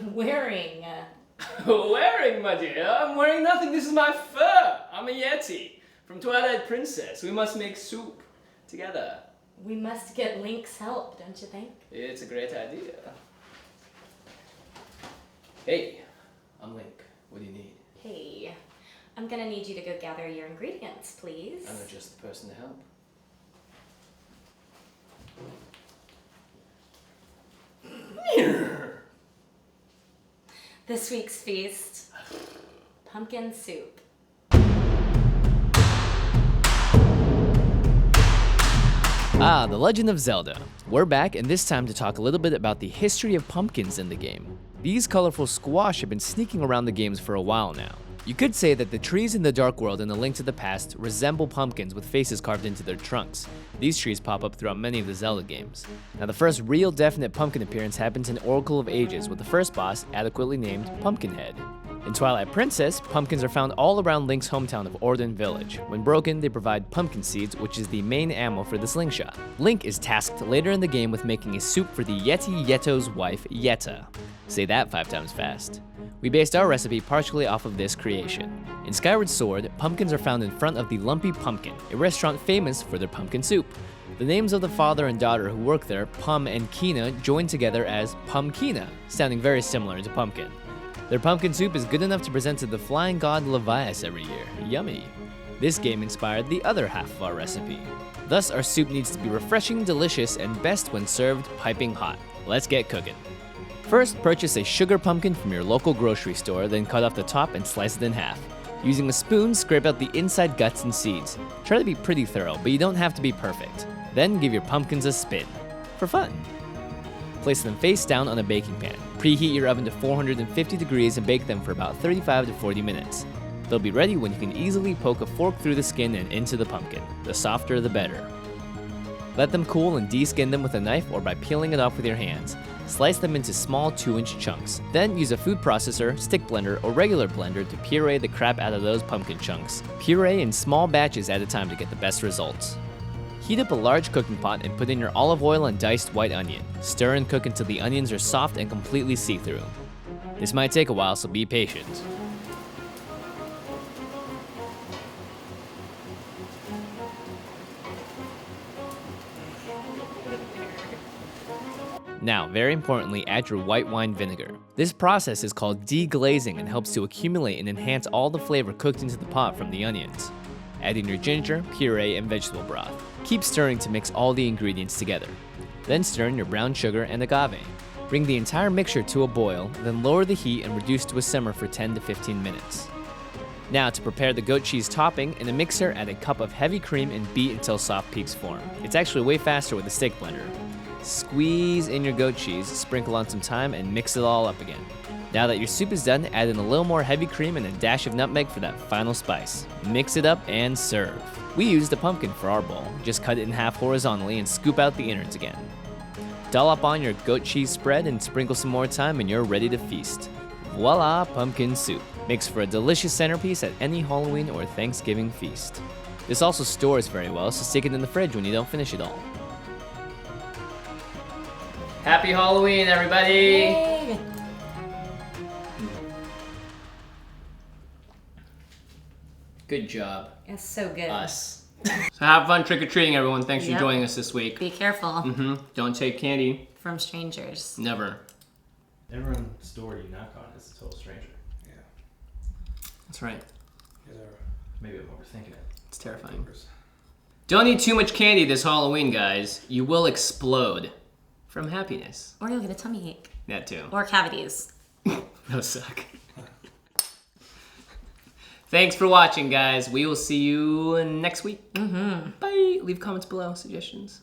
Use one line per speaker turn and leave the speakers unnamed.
wearing?
Wearing, my dear? I'm wearing nothing. This is my fur. I'm a Yeti from Twilight Princess. We must make soup together.
We must get Link's help, don't you think?
It's a great idea. Hey, I'm Link. What do you need?
Hey, I'm gonna need you to go gather your ingredients, please.
I'm not just the person to help.
This week's feast, pumpkin soup.
Ah, The Legend of Zelda. We're back, and this time to talk a little bit about the history of pumpkins in the game. These colorful squash have been sneaking around the games for a while now. You could say that the trees in the Dark World and A Link to the Past resemble pumpkins with faces carved into their trunks. These trees pop up throughout many of the Zelda games. Now, the first real definite pumpkin appearance happens in Oracle of Ages, with the first boss adequately named Pumpkinhead. In Twilight Princess, pumpkins are found all around Link's hometown of Ordon Village. When broken, they provide pumpkin seeds, which is the main ammo for the slingshot. Link is tasked later in the game with making a soup for the Yeti Yeto's wife, Yetta. Say that 5 times fast. We based our recipe partially off of this creation. In Skyward Sword, pumpkins are found in front of the Lumpy Pumpkin, a restaurant famous for their pumpkin soup. The names of the father and daughter who work there, Pum and Kina, join together as Pumpkina, sounding very similar to pumpkin. Their pumpkin soup is good enough to present to the flying god Levias every year. Yummy. This game inspired the other half of our recipe. Thus, our soup needs to be refreshing, delicious, and best when served piping hot. Let's get cooking. First, purchase a sugar pumpkin from your local grocery store, then cut off the top and slice it in half. Using a spoon, scrape out the inside guts and seeds. Try to be pretty thorough, but you don't have to be perfect. Then give your pumpkins a spin. For fun. Place them face down on a baking pan. Preheat your oven to 450 degrees and bake them for about 35 to 40 minutes. They'll be ready when you can easily poke a fork through the skin and into the pumpkin. The softer, the better. Let them cool and de-skin them with a knife or by peeling it off with your hands. Slice them into small 2-inch chunks. Then use a food processor, stick blender, or regular blender to puree the crap out of those pumpkin chunks. Puree in small batches at a time to get the best results. Heat up a large cooking pot and put in your olive oil and diced white onion. Stir and cook until the onions are soft and completely see-through. This might take a while, so be patient. Now, very importantly, add your white wine vinegar. This process is called deglazing and helps to accumulate and enhance all the flavor cooked into the pot from the onions. Add in your ginger, puree, and vegetable broth. Keep stirring to mix all the ingredients together. Then stir in your brown sugar and agave. Bring the entire mixture to a boil, then lower the heat and reduce to a simmer for 10 to 15 minutes. Now, to prepare the goat cheese topping, in a mixer, add a cup of heavy cream and beat until soft peaks form. It's actually way faster with a stick blender. Squeeze in your goat cheese, sprinkle on some thyme, and mix it all up again. Now that your soup is done, add in a little more heavy cream and a dash of nutmeg for that final spice. Mix it up and serve. We used a pumpkin for our bowl. Just cut it in half horizontally and scoop out the innards again. Dollop on your goat cheese spread and sprinkle some more thyme and you're ready to feast. Voila, pumpkin soup. Makes for a delicious centerpiece at any Halloween or Thanksgiving feast. This also stores very well, so stick it in the fridge when you don't finish it all.
Happy Halloween, everybody!
Yay!
Good job.
It's so good.
Us. So have fun trick-or-treating, everyone. Thanks for
Yep.
joining us this week.
Be careful
Don't take candy.
from strangers.
Never.
Everyone's door you knock on is a total stranger.
Yeah.
That's right.
Maybe I'm overthinking it.
It's terrifying. Don't eat too much candy this Halloween, guys. You will explode from happiness.
Or you'll get a tummy ache.
That too.
Or cavities.
Those suck. Thanks for watching, guys. We will see you next week. Bye. Leave comments below, suggestions.